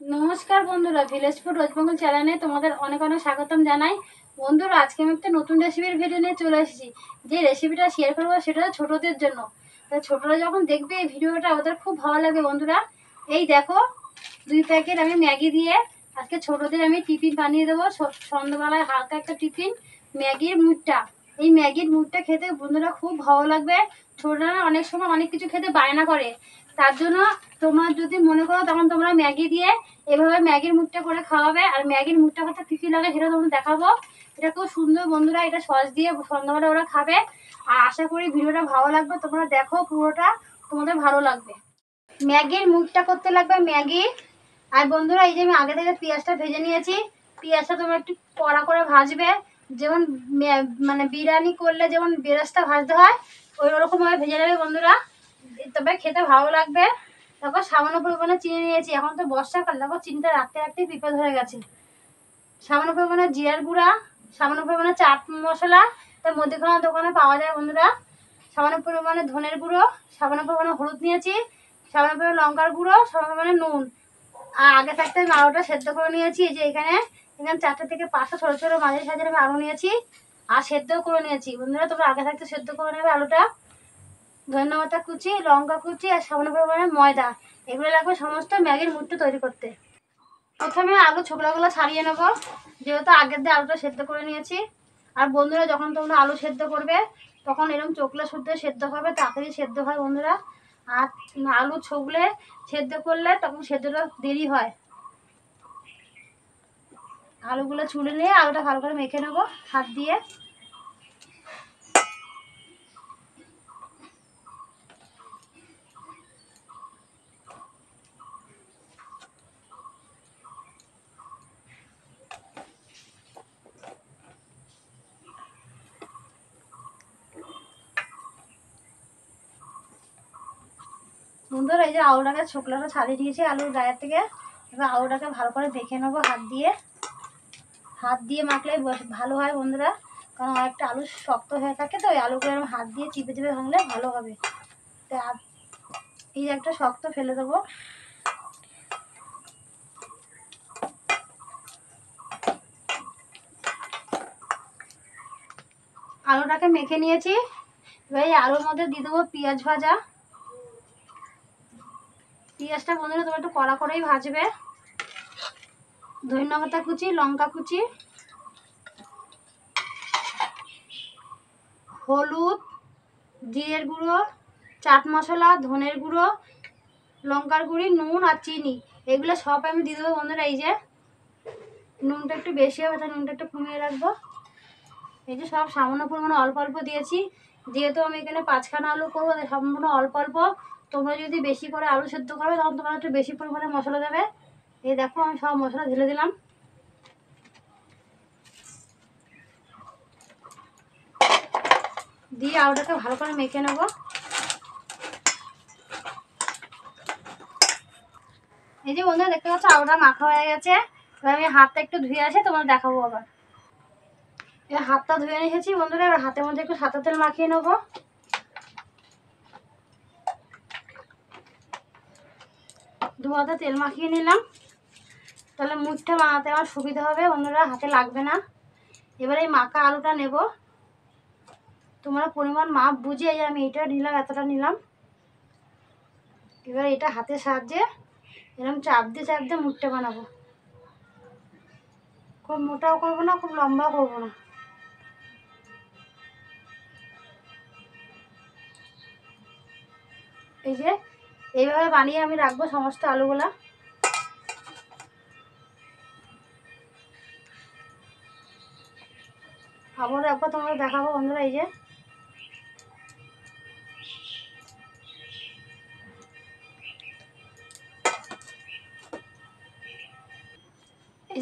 নমস্কার বন্ধুরা, village food waste Bengal চ্যানেলে তোমাদের অনেক অনেক স্বাগতম জানাই। বন্ধুরা, আজকে আমি একটা নতুন রেসিপির ভিডিও নিয়ে চলে এসেছি। যে রেসিপিটা শেয়ার করবো সেটা ছোটদের জন্য। তা ছোটরা যখন দেখবে এই ভিডিওটা ওদের খুব ভালো লাগবে। বন্ধুরা, এই দেখো 2 প্যাকেট আমি ম্যাগি দিয়ে আজকে ছোটদের আমি টিফিন বানিয়ে দেবো। সন্ধ্যাবেলায় হালকা একটা টিফিন, ম্যাগির মুড়টা। এই ম্যাগির মুড়টা খেতে বন্ধুরা খুব ভালো লাগবে। ছোটরা অনেক সময় অনেক কিছু খেতে বায়না করে, তার জন্য তোমার যদি মনে করো তখন তোমরা ম্যাগি দিয়ে এভাবে ম্যাগির মুখটা করে খাওয়াবে। আর ম্যাগির মুখটা করতে কী কী লাগে সেটা তোমাদের দেখাবো। এটা খুব সুন্দর বন্ধুরা, এটা সস দিয়ে সন্ধ্যাবেলা ওরা খাবে। আর আশা করি ভিডিওটা ভালো লাগবে, তোমরা দেখো পুরোটা, তোমাদের ভালো লাগবে। ম্যাগির মুখটা করতে লাগবে ম্যাগি। আর বন্ধুরা, এই যে আমি আগে থেকে পেঁয়াজটা ভেজে নিয়েছি। পেঁয়াজটা তোমরা একটু কড়া করে ভাজবে, যেমন মানে বিরিয়ানি করলে যেমন বেরেস্তা ভাজতে হয় ওই রকমভাবে ভেজে নেবে বন্ধুরা, তবে খেতে ভালো লাগবে। তারপর সামান্য পরিমাণে চিনি নিয়েছি। এখন তো বর্ষাকাল, তারপর চিনিটা রাখতে রাখতেই বিপদ হয়ে গেছে। সামান্য পরিমাণে জিরার গুঁড়া, সামান্য পরিমাণে চাট মশলা, তার মধ্যেখানে দোকানে পাওয়া যায় বন্ধুরা। সামান্য পরিমাণে ধনের গুঁড়ো, সামান্য পরিমাণে হলুদ নিয়েছি, সামান্য পরিমাণে লঙ্কার গুঁড়ো, সামান্য পরিমাণে নুন। আর আগে থাকতে আমি আলুটা সেদ্ধ করে নিয়েছি। যে এখানে এখানে 4 থেকে 5টা ছোটো ছোটো মাঝারি সাইজের আমি আলু নিয়েছি আর সেদ্ধ করে নিয়েছি। বন্ধুরা, তোমরা আগে থাকতে সেদ্ধ করে নেবে আলুটা। ধন্যবাদ কুচি, লঙ্কা কুচি আর সামান্য পরিমাণে ময়দা, এগুলো লাগবে সমস্ত ম্যাগির মুড়টা তৈরি করতে। প্রথমে আলু ছোকরাগুলো ছাড়িয়ে নেব, যেহেতু আগের দিয়ে আলুটা সেদ্ধ করে নিয়েছি। আর বন্ধুরা, যখন তোমরা আলু সেদ্ধ করবে তখন এরকম চোখলা শুদ্ধ সেদ্ধ হবে, তাড়াতাড়ি সেদ্ধ হয় বন্ধুরা। আর আলু ছকলে সেদ্ধ করলে তখন সেদ্ধটা দেরি হয়। আলুগুলো ছুলে নিয়ে আলুটা ভালো করে মেখে নেবো হাত দিয়ে। বন্ধুরা, এই যে আলুটাকে ছোকলাটা ছাড়িয়ে দিয়েছি আলুর গায়ের থেকে। এবার আলুটাকে ভালো করে মেখে নেবো হাত দিয়ে। হাত দিয়ে মাখলে ভালো হয় বন্ধুরা, কারণ অনেকটা আলু শক্ত হয়ে থাকে, তো ওই আলুগুলো এরকম হাত দিয়ে চিপে চিপে ভাঙলে ভালো হবে। তো এই একটা শক্ত ফেলে দেবো। আলুটাকে মেখে নিয়েছি। এবার এই আলুর মধ্যে দিয়ে দেবো পেঁয়াজ ভাজা। পেঁয়াজটা বন্ধুরা তোমরা একটু কড়া করেই ভাজবে। ধনিয়া পাতা কুচি, লঙ্কা কুচি, হলুদ, জিরের গুঁড়ো, চাট মশলা, ধনের গুঁড়ো, লঙ্কার গুঁড়ি, নুন আর চিনি, এগুলো সব আমি দিয়ে দেবো বন্ধুরা। এই যে নুনটা একটু বেশি হবে, তাই নুনটা একটু কমিয়ে রাখবো। এই যে সব সামান্য পরিমাণে অল্প অল্প দিয়েছি, যেহেতু আমি এখানে 5খানা আলু করবো তাই সম্পূর্ণ অল্প অল্প। তোমরা যদি বেশি করে আলু সেদ্ধ করবে তখন তোমরা একটু বেশি পরিমাণে মশলা দেবে। এই দেখো আমি সব মশলা ঢেলে দিলাম। দিয়ে আলুটাকে ভালো করে মেখে নেবো। এই যে বন্ধুরা দেখতে পাচ্ছ আলুটা মাখা হয়ে গেছে। এবার আমি হাতটা একটু ধুয়ে আসি, তোমার দেখাবো আবার। এবার হাতটা ধুয়ে এসেছি বন্ধুরা। এবার হাতের মধ্যে একটু সাদা তেল মাখিয়ে নেবো। 2 হাতে তেল মাখিয়ে নিলাম, তাহলে মুড়টা বানাতে আমার সুবিধা হবে বন্ধুরা, হাতে লাগবে না। এবার এই মাখা আলুটা নেব। তোমরা পরিমাণ মাপ বুঝে, আমি এটা নিলাম, এতটা নিলাম। এবার এটা হাতের সাহায্যে এরকম চাপ দিয়ে মুড়টা বানাবো। খুব মোটাও করবো না, খুব লম্বাও করবো না। এই যে এইভাবে বানিয়ে আমি রাখবো সমস্ত আলুগুলা। আবার একবার তোমরা দেখাবো বন্ধুরা। এই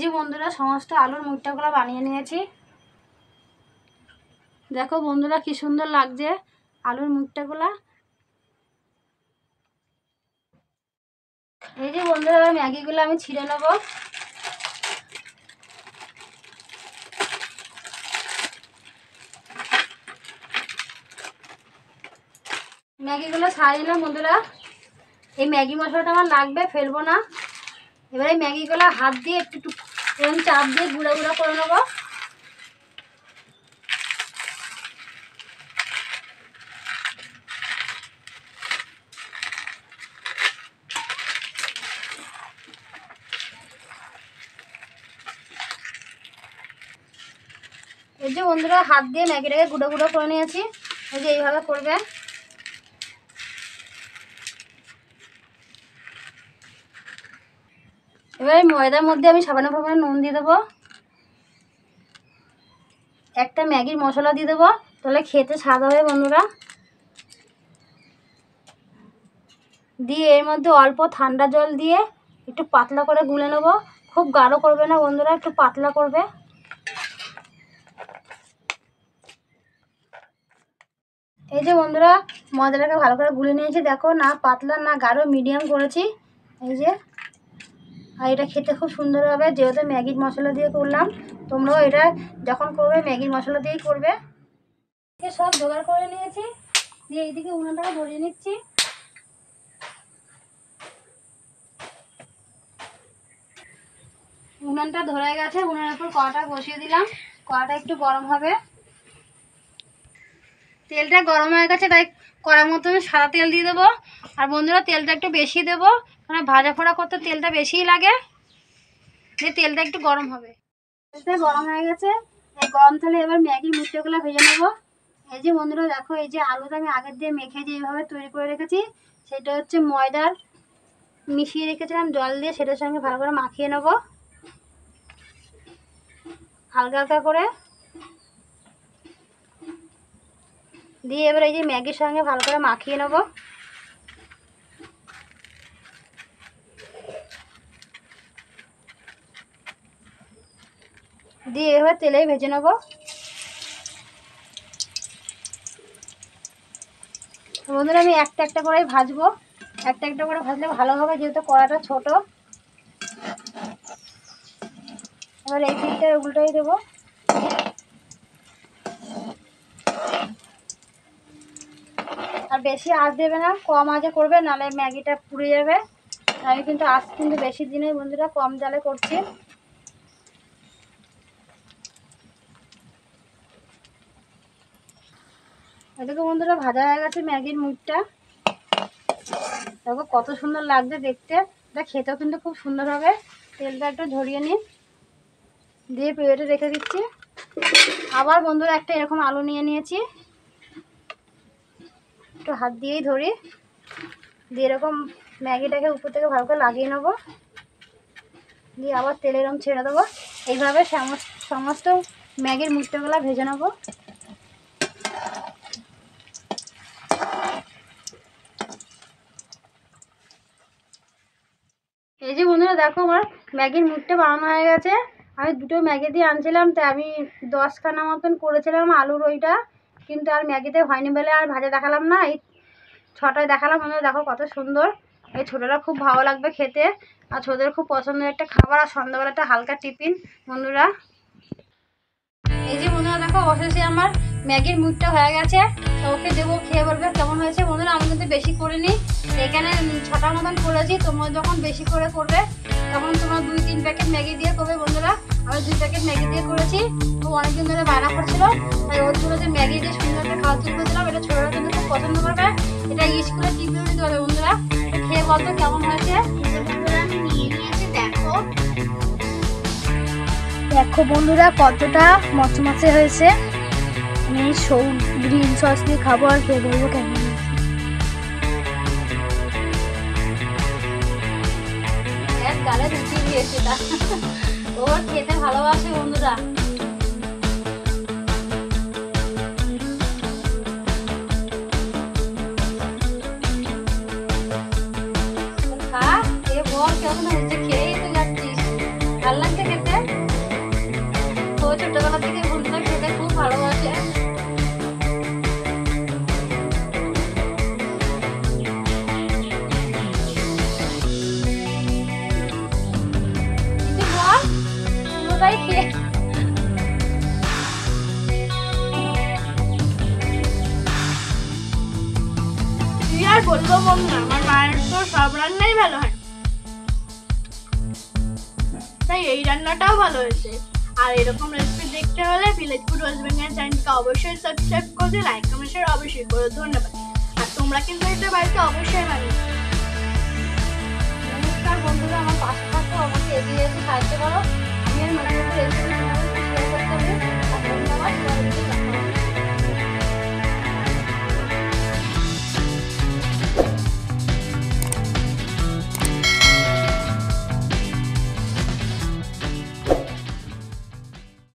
যে বন্ধুরা সমস্ত আলুর মুড়টাগুলো বানিয়ে নিয়েছি। দেখো বন্ধুরা কি সুন্দর লাগছে আলুর মুড়টাগুলা। এই যে বন্ধুরা ম্যাগিগুলো আমি ছিঁড়ে নেবো। ম্যাগিগুলো ছাড়িয়ে নিলাম বন্ধুরা। এই ম্যাগি মশলাটা আমার লাগবে, ফেলবো না। এবারে ম্যাগিগুলো হাত দিয়ে একটু এরকম চাপ দিয়ে গুঁড়া গুঁড়া করে নেবো। এই যে বন্ধুরা হাত দিয়ে ম্যাগিটাকে গুঁড়ো গুঁড়ো করে নিয়েছি। এই যে এইভাবে করবে। এবার ময়দার মধ্যে আমি সামান্য পরিমাণে নুন দিয়ে দেবো, একটা ম্যাগির মশলা দিয়ে দেবো, তাহলে খেতে স্বাদ হবে বন্ধুরা। দিয়ে এর মধ্যে অল্প ঠান্ডা জল দিয়ে একটু পাতলা করে গুলে নেবো। খুব গাঢ় করবে না বন্ধুরা, একটু পাতলা করবে। এই যে বন্ধুরা ময়দাটাকে ভালো করে গুলে নিয়েছি, দেখো না পাতলা না গাঢ়, মিডিয়াম করেছি। এই যে, আর এটা খেতে খুব সুন্দর হবে, যেহেতু ম্যাগির মশলা দিয়ে করলাম। তোমরাও এটা যখন করবে ম্যাগির মশলা দিয়েই করবে। সব জোগাড় করে নিয়েছি, দিয়ে এইদিকে উনুনটাকে ধরিয়ে নিচ্ছি। উনুনটা ধরে গেছে, উনুনের উপর কড়াটা বসিয়ে দিলাম। কড়াটা একটু গরম হবে, তেলটা গরম হয়ে গেছে, তাই কড়ার মতো সাদা তেল দিয়ে দেবো। আর বন্ধুরা তেলটা একটু বেশি দেবো, মানে ভাজা ফোড়া করতে তেলটা বেশিই লাগে। যে তেলটা একটু গরম হবে, তেলটা গরম হয়ে গেছে। এই গরম তেলে এবার ম্যাগির মুচড়োগুলো ভেজে নেবো। এই যে বন্ধুরা দেখো, এই যে আলুটা আমি আগের দিয়ে মেখে যেভাবে তৈরি করে রেখেছি, সেটা হচ্ছে ময়দার মিশিয়ে রেখেছিলাম জল দিয়ে, সেটার সঙ্গে ভালো করে মাখিয়ে নেবো হালকা হালকা করে। দিয়ে এবার এই যে ম্যাগির সঙ্গে ভালো করে মাখিয়ে নেবো। দিয়ে এবার তেলেই ভেজে নেবো। বন্ধুরা আমি একটা একটা করেই ভাজবো, একটা একটা করে ভাজলে ভালো হবে, যেহেতু কড়াটা ছোট। এবার এই পিঠটা উল্টাই দেবো। আর বেশি আঁচ দেবে না, কম আঁচে করবে, নাহলে ম্যাগিটা পুড়ে যাবে। আমি কিন্তু আঁচ কিন্তু বেশি দিনে বন্ধুরা কম জালে করছি। এদিকে বন্ধুরা ভাজা হয়ে গেছে ম্যাগির মুখটা, দেখো কত সুন্দর লাগছে দেখতে। এটা খেতেও কিন্তু খুব সুন্দর হবে। তেলটা একটু ঝরিয়ে নিই, দিয়ে প্লেটে রেখে দিচ্ছি। আবার বন্ধুরা একটা এরকম আলু নিয়ে নিয়েছি, একটু হাত দিয়েই ধরি, দিয়ে এরকম ম্যাগিটাকে উপর থেকে ভালো করে লাগিয়ে নেবো। দিয়ে আবার তেলে এরকম ছেড়ে দেবো। এইভাবে সমস্ত ম্যাগির মুখটাগুলো ভেজে নেবো। এই যে বন্ধুরা দেখো, আমার ম্যাগির মুখটা বানানো হয়ে গেছে। আমি দুটো ম্যাগি দিয়ে আনছিলাম, তাই আমি 10খানা মতন করেছিলাম আলুর ওইটা, কিন্তু আর ম্যাগিতে হয়নি বলে আর ভাজা দেখালাম না, এই 6টায় দেখালাম। বন্ধুরা দেখো কত সুন্দর, এই ছোটোটা খুব ভালো লাগবে খেতে, আর ছোটোদের খুব পছন্দের একটা খাবার, আর সন্ধ্যাবেলা একটা হালকা টিফিন বন্ধুরা। এই যে বন্ধুরা দেখো অবশেষে আমার ম্যাগির মুখটা হয়ে গেছে, তো ওকে দেবো, খেয়ে বলবে কেমন হয়েছে। বন্ধুরা আমি কিন্তু বেশি করিনি, এখানে 6টার মতন করেছি। তোমরা যখন বেশি করে করবে তখন তোমরা 2-3 প্যাকেট ম্যাগি দিয়ে করবে বন্ধুরা। আমি 2 প্যাকেট ম্যাগি দিয়ে করেছি, তো অনেকদিন ধরে বায়না করছিল, তাই ওর জন্য যে ম্যাগি দিয়ে সুন্দর একটা খাওয়া তৈরি করেছিলাম। এটা ছোটরা কিন্তু খুব পছন্দ করবে, এটা স্কুলে টিফিনে দিতে হবে বন্ধুরা। খেয়ে বলতো কেমন হয়েছে। বন্ধুরা আমি নিয়ে নিয়েছি, দেখো দেখো বন্ধুরা কতটা মচমচে হয়েছে। আমি গ্রিন সস দিয়ে খাবো, আর খেয়ে বলবো কেমন হয়েছে। গালে রুটি দিয়েছে, ওর খেতে ভালোবাসে বন্ধুরা। খা, খেয়ে বল কেমন হয়েছে। খেয়েই তো যাচ্ছিস, ভালো লাগছে খেতে। ও ছোটবেলা থেকে বন্ধুরা খেতে খুব ভালোবাসে। কি আর বলবো বন্ধুরা, আমার মায়ের তো সব রান্নাই ভালো হয়। তাই এই রান্নাটাও ভালো হয়েছে। আর এরকম রেসিপি দেখতে হলে ভিলেজ ফুড ওয়েস্ট বেঙ্গল চ্যানেলকে অবশ্যই সাবস্ক্রাইব করে লাইক কমেন্ট শেয়ার অবশ্যই করো। ধন্যবাদ। আর তোমরা কিন্তু এটা বাড়িতে অবশ্যই বানিয়ে। নমস্কার বন্ধুরা, আমার পাশে থাকো, আমাকে এগিয়ে এসে সাহায্য করো। আমি আর নতুন রেসিপি শেয়ার